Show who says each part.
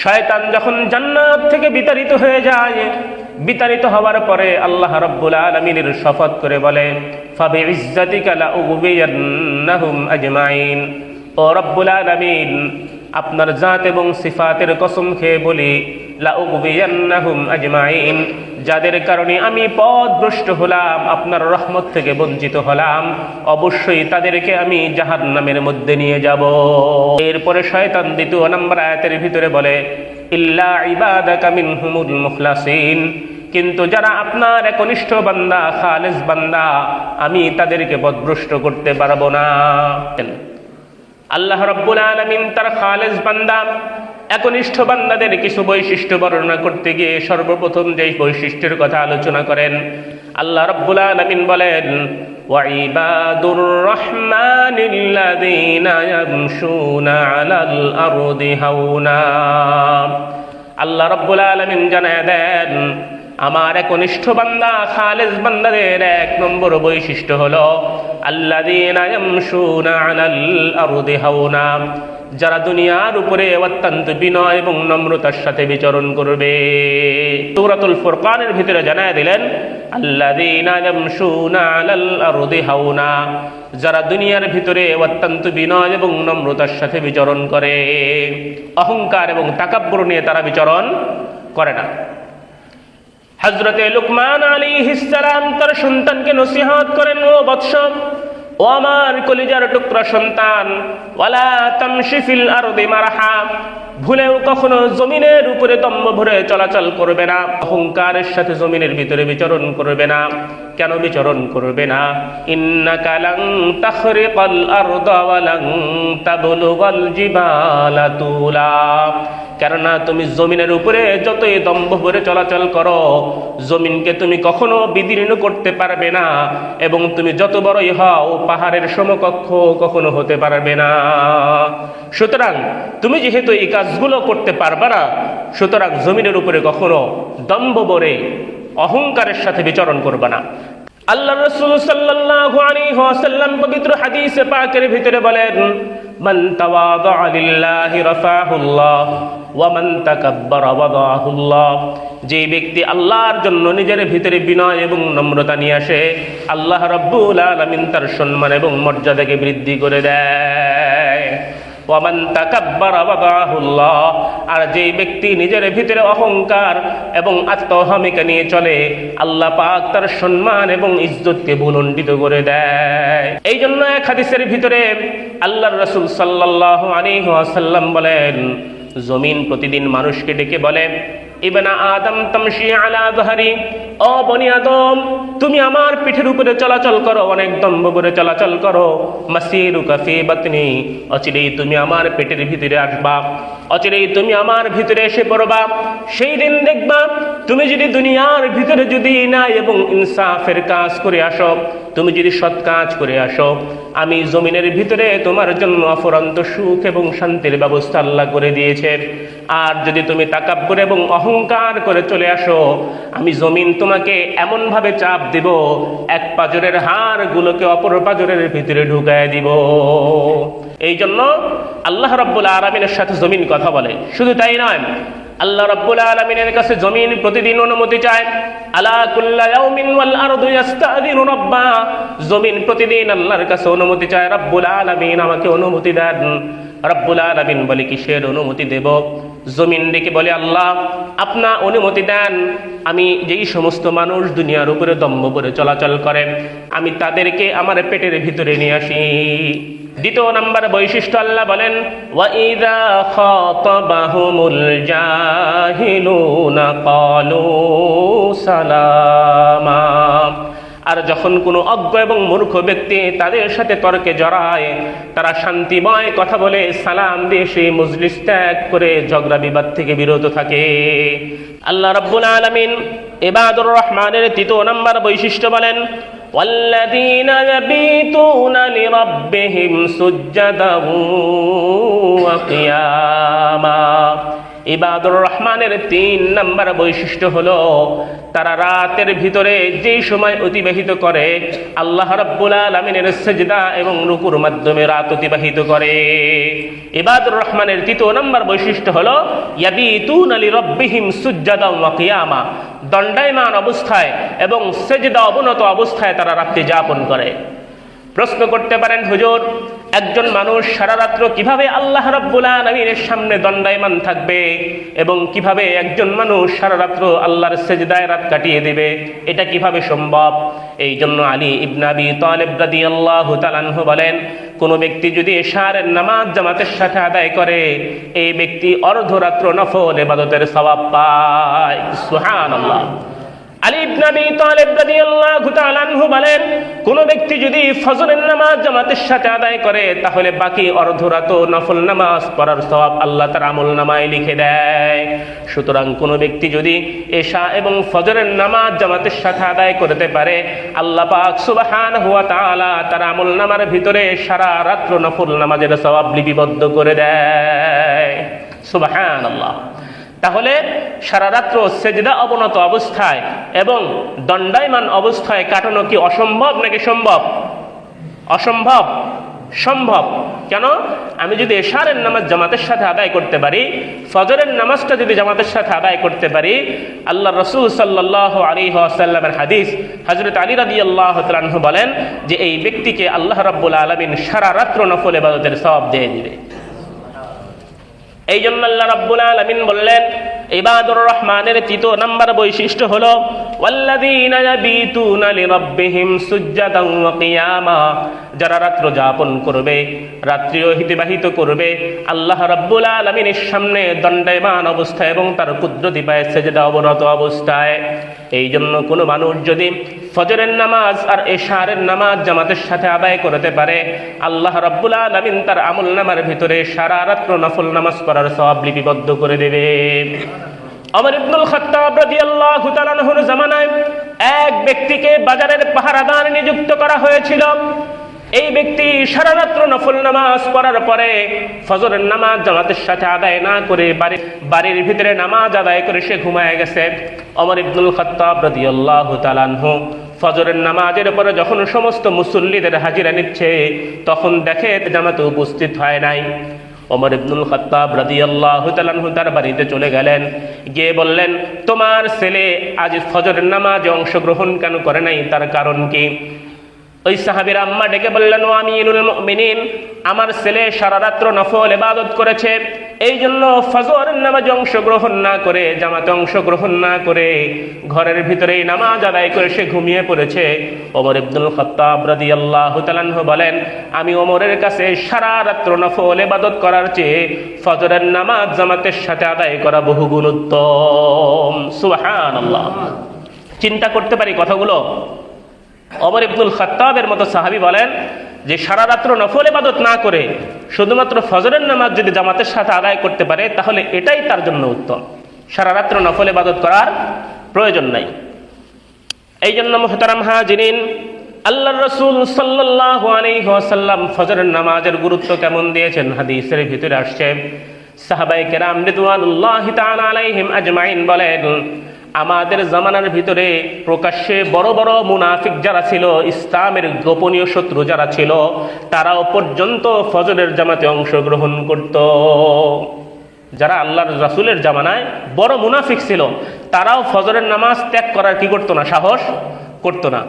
Speaker 1: শয়তান যখন জান্নাত থেকে বিতাড়িত হয়ে যায়, বিতাড়িত হওয়ার পরে আল্লাহ রাব্বুল আলামিনের শপথ করে বলে, ফাবিইজ্জাতিকা লাউগবিয়ান্নাহুম আজমাইন। ও রব্বুল আলামিন, আপনার জাত এবং সিফাতের কসম খেয়ে বলি, লাউগবিয়ান্নাহুম আজমাইন, যাদের কারণে আমি পথভ্রষ্ট হলাম, আপনার রহমত থেকে বঞ্চিত হলাম, অবশ্যই তাদেরকে আমি জাহান্নামের মধ্যে নিয়ে যাব। এরপরে শয়তান দ্বিতীয় নম্বর আয়াতের ভিতরে বলে, ইল্লা ইবাদাকা মিনহুমুল মুখলাসিন, কিন্তু যারা আপনার একনিষ্ঠ বান্দা, খালেস বান্দা, আমি তাদেরকে পথভ্রষ্ট করতে পারবো না। আল্লাহ রাব্বুল আলামিন তার খালেস বান্দা, একনিষ্ঠ বান্দাদের কিছু বৈশিষ্ট্য বর্ণনা করতে গিয়ে সর্বপ্রথম যে বৈশিষ্ট্যের কথা আলোচনা করেন, আল্লাহ রাব্বুল আলামিন বলেন, ওয়া ইবাদুর রাহমানিল্লাযীনা ইয়ামশুনা আলাল আরদি হাওনা। আল্লাহ রাব্বুল আলামিন জানায় দেন, আমার একনিষ্ঠ বান্দা, খালেস বান্দাদের এক নম্বর বৈশিষ্ট্য হলো আল্লাযীনা ইয়ামশুনা আলাল আরদি হাওনা, যারা দুনিয়ার উপরে অত্যন্ত বিনয় এবং নম্রতার সাথে বিচরণ করবে। সূরাতুল ফুরকানের ভিতরে জানায় দিলেন, আল্লাযীনা ইয়ামশুনা আলাল আরদি হাওনা, যারা দুনিয়ার ভিতরে অত্যন্ত বিনয় এবং নম্রতার সাথে বিচরণ করে, অহংকার এবং তাকাব্বুর নিয়ে তারা বিচরণ করে না। হযরতে লুকমান আলাইহিস সালাম তার সন্তানকে নসিহত করেন, ও বৎস, ও আমার কলিজার টুকরা সন্তান, ওয়ালা তামশি ফিল আরদি মারহা, ভুলেও কখনো জমিনের উপরে দম্ভ ভরে চলাচল করবে না, অহংকারের সাথে জমিনের ভিতরে বিচরণ করবে না। কেন বিচরণ করবে না? ইন্নাকা লান তাখরিকাল আরদা ওয়া লান তাবলুগাল জিবালা তুলা, কেননা তুমি জমিনের উপরে যতই দম্ভ ভরে চলাচল করো, জমিনকে তুমি কখনো বিদীর্ণ করতে পারবে না, এবং তুমি যত বড়ই হও পাহাড়ের সমকক্ষ কখনো হতে পারবে না। সুতরাং তুমি যেহেতু এই কাজগুলো করতে পারবে না, সুতরাং জমিনের উপরে কখনো দম্ভ ভরে অহংকারের সাথে বিচরণ করবে না। আল্লাহ রাসূল সাল্লাল্লাহু আলাইহি ওয়াসাল্লাম পবিত্র হাদিসে পাকের ভিতরে বলেন, মান তাওয়াদা লিল্লাহি রাফাহুল্লাহ ওয়া মান তাকাব্বারা ওয়াদাহুল্লাহ, যে ব্যক্তি আল্লাহর জন্য নিজের ভিতরে বিনয় এবং নম্রতা নিয়ে আসে, আল্লাহ রাব্বুল আলামিন তার সম্মান এবং মর্যাদাকে বৃদ্ধি করে দেয়। ওয়া মান তাকাব্বারা ওয়াদাহুল্লাহ, আর যে ব্যক্তি নিজের ভিতরে অহংকার এবং আত্মহামিকা নিয়ে চলে, আল্লাহ পাক তার সম্মান এবং ইজ্জতকে ভূলণ্ডিত করে দেয়। এই জন্য এক হাদিসের ভিতরে আল্লাহর রাসূল সাল্লাল্লাহু আলাইহি ওয়াসাল্লাম বলেন, জমিন প্রতিদিন মানুষকে ডেকে বলে, ইবনা আদম তামশি আলা যাহরি, ও বনি আদম, তুমি আমার পিঠের উপরে চলাচল করো, অনেক দম্ভ করে চলাচল করো। মাসিরুকা ফি বাতনি, অচিরেই তুমি আমার পেটের ভিতরে আসবা, অচিরেই তুমি আমার ভিতরে এসে পড়বা। সেই দিন দেখবা, তুমি যদি দুনিয়ার ভিতরে যদি ন্যায় এবং ইনসাফের কাজ করে আসো, তুমি যদি সৎ কাজ করে আসো, আমি জমিনের ভিতরে তোমার জন্য অফুরন্ত সুখ এবং শান্তির ব্যবস্থা আল্লাহ করে দিয়েছে। আর যদি তুমি তাকাব্বুর এবং অহংকার করে চলে আসো, আমি জমিন তোমাকে এমন ভাবে চাপ দিব, এক পাজরের হাড়গুলোকে অপর পাজরের ভিতরে ঢুকায় দিব। এই জন্য আল্লাহ রাব্বুল আলামিনের সাথে জমিন কথা বলে। শুধু তাই নয়, আল্লাহ রাব্বুল আলামিনের কাছে জমিন প্রতিদিন অনুমতি চায়। আলা কুল্লা ইয়াউমিন ওয়াল আরদু ইস্তাযিনু রাব্বা, জমিন প্রতিদিন আল্লাহর কাছে অনুমতি চায়, রাব্বুল আলামিন আমাকে অনুমতি দেন। রাব্বুল আলামিন বলে, কিসের অনুমতি দেব? জমিন ডেকে বলে, আল্লাহ আপনা অনুমতি দেন, আমি যেই সমস্ত মানুষ দুনিয়ার উপরে দম্ভ করে চলাচল করে, আমি তাদেরকে আমার পেটের ভিতরে নিয়ে আসি। দ্বিতীয় নাম্বার বৈশিষ্ট্য আল্লাহ বলেন, ওয়া ইযা খাতাবাহুমুল জাহিলুনা ক্বালু সালামা, আর যখন কোনো অজ্ঞ এবং মূর্খ ব্যক্তি তাদের সাথে তর্কে জড়ায়, তারা শান্তিময় কথা বলে সালাম দিয়ে সেই মজলিস ত্যাগ করে ঝগড়া বিবাদ থেকে বিরত থাকে। আল্লাহ রাব্বুল আলামিন ইবাদুর রহমানের তৃতীয় নাম্বার বৈশিষ্ট্য বলেন, ওয়াল্লাযীনা ইয়াবিতুনা লিরাব্বিহিম সুজ্জাদান ওয়া কিয়ামা, ইবাদুর রহমানের 3 নম্বর বৈশিষ্ট্য হলো তারা রাতের ভিতরে যেই সময় অতিবাহিত করে আল্লাহ রাব্বুল আলামিনের সিজদা এবং রুকুর মাধ্যমে রাত অতিবাহিত করে। ইবাদুর রহমানের 3 নম্বর বৈশিষ্ট্য হলো ইয়াবিতুনা লিরাব্বিহিম সুজদান ওয়া কিয়ামা, দণ্ডায়মান অবস্থায় এবং সিজদা অবনত অবস্থায় তারা রাত্রি যাপন করে। প্রশ্ন করতে পারেন, হুজুর, একজন মানুষ সারা রাত্র কিভাবে আল্লাহ রাব্বুল আলামিনের সামনে দণ্ডায়মান থাকবে এবং কিভাবে একজন মানুষ সারা রাত্র আল্লাহর সিজদায় রাত কাটিয়ে দেবে, এটা কিভাবে সম্ভব? এই জন্য আলী ইবনে আবি তালিব রাদিয়াল্লাহু তাআলা আনহু বলেন, কোন ব্যক্তি যদি এশার নামাজ জামাতের সাথে আদায় করে এই ব্যক্তি অর্ধরাত্র নফল ইবাদতের সওয়াব পায়। সুবহানাল্লাহ। আলী ইবনে আবি তালিব রাদিয়াল্লাহু তাআলা আনহু বলেন, কোন ব্যক্তি যদি ফজরের নামাজ জামাতের সাথে আদায় করে তাহলে বাকি অর্ধরাত নফল নামাজ পড়ার সওয়াব আল্লাহ তার আমলনামায় লিখে দেয়। সুতরাং কোন ব্যক্তি যদি এশা এবং ফজরের নামাজ জামাতের সাথে আদায় করতে পারে আল্লাহ পাক সুবহানাহু ওয়া তাআলা তার আমলনামার ভিতরে সারা রাত্র নফল নামাজের সওয়াব লিপিবদ্ধ করে দেয়। সুবহানাল্লাহ। তাহলে সারা রাত্র সেজদা অবনত অবস্থায় এবং দণ্ডায়মান অবস্থায় কাটানো কি অসম্ভব নাকি সম্ভব? অসম্ভব। সম্ভব। কেন? আমি যদি এশারের নামাজ জামাতের সাথে আদায় করতে পারি, ফজরের নামাজটা যদি জামাতের সাথে আদায় করতে পারি, আল্লাহ রাসূল সাল্লাল্লাহু আলাইহি ওয়াসাল্লামের হাদিস, হযরত আলী রাদিয়াল্লাহু তাআলা আনহু বলেন যে এই ব্যক্তিকে আল্লাহ রাব্বুল আলামিন সারা রাত্র নফল ইবাদতের সওয়াব দিয়ে দিবে। এই জন্য আল্লাহ রাব্বুল আলামিন বললেন, ইবাদুর রহমানের 3 নম্বর বৈশিষ্ট্য হলো ওয়াল্লাযীনা ইয়াবিতুনা লিরাব্বিহিম সুজদান ওয়া কিয়ামা, যারা রাত্র যাপন করবে, রাত্রি অতিবাহিত করবে আল্লাহ রাব্বুল আলামিনের সামনে দণ্ডায়মান অবস্থায় এবং তার কুদরতি পায়ে সিজদা অবনত অবস্থায়। এই জন্য কোনো মানুষ যদি ফজরের নামাজ আর এশারের নামাজ জামাতের সাথে আদায় করতে পারে আল্লাহ রাব্বুল আলামিন তার আমলনামার ভিতরে সারা রাত্র নফল নামাজ পড়ার সওয়াব লিপিবদ্ধ করে দেবে। ওমর ইবনুল খাত্তাব রাদিয়াল্লাহু তাআলা আনহুর জামানায় এক ব্যক্তিকে বাজারের পাহারাদার নিযুক্ত করা হয়েছিল। এই ব্যক্তি সারা রাত্র নফল নামাজ পড়ার পরে ফজরের নামাজ জামাতের সাথে আদায় না করে বাড়ির ভিতরে নামাজ আদায় করে সে ঘুমায় গেছে। ওমর ইবনুল খাত্তাব রাদিয়াল্লাহু তাআলা আনহু ফজরের নামাজের পরে যখন সমস্ত মুসল্লিদের হাজিরা নিচ্ছে তখন দেখে জামাতে উপস্থিত হয় নাই। ওমর ইবনুল খাত্তাব রাদিয়াল্লাহু তাআলা আনহু তার বাড়িতে চলে গেলেন, গিয়ে বললেন, তোমার ছেলে আজ ফজরের নামাজে অংশগ্রহণ কেন করে নাই, তার কারণ কি? ওই সাহাবীর আম্মা ডেকে বললেন, ও আমিরুল মুমিনিন, আমার ছেলে সারা রাত্র নফল ইবাদত করেছে, এই জন্য ফজরের নামাজে অংশগ্রহণ না করে, জামাতে অংশগ্রহণ না করে ঘরের ভিতরেই নামাজ আদায় করে সে ঘুমিয়ে পড়েছে। ওমর ইবনুল খাত্তাব রাদিয়াল্লাহু তাআলা আনহু বলেন, আমি ওমরের কাছে সারা রাত্র নফল ইবাদত করার চেয়ে ফজরের নামাজ জামাতের সাথে আদায় করা বহুগুণ উত্তম। সুবহানাল্লাহ। চিন্তা করতে পারি কথাগুলো। ওমর ইবনুল খাত্তাবের মতো সাহাবী বলেন যে সারা রাত্র নফল ইবাদত না করে শুধুমাত্র ফজরের নামাজ যদি জামাতের সাথে আদায় করতে পারে তাহলে এটাই তার জন্য উত্তম, সারা রাত্র নফল ইবাদত করার প্রয়োজন নাই। এই জন্য মুহতারাম হাজিরিন, আল্লাহর রাসূল সাল্লাল্লাহু আলাইহি ওয়াসাল্লাম ফজরের নামাজের গুরুত্ব কেমন দিয়েছেন হাদিসের ভিতরে আসছে। সাহাবায়ে কেরাম রিদওয়ানুল্লাহি তাআলা আলাইহিম আজমাইন বলেন, আমাদের জামানার ভিতরে প্রকাশ্যে বড় বড় মুনাফিক যারা ছিল, ইসলামের গোপনীয় শত্রু যারা ছিল, তারাও পর্যন্ত ফজরের জামাতে অংশগ্রহণ করত। যারা আল্লাহর রাসূলের জামানায় বড় মুনাফিক ছিল তারাও ফজরের নামাজ ত্যাগ করার কি করতো না, সাহস করতো না।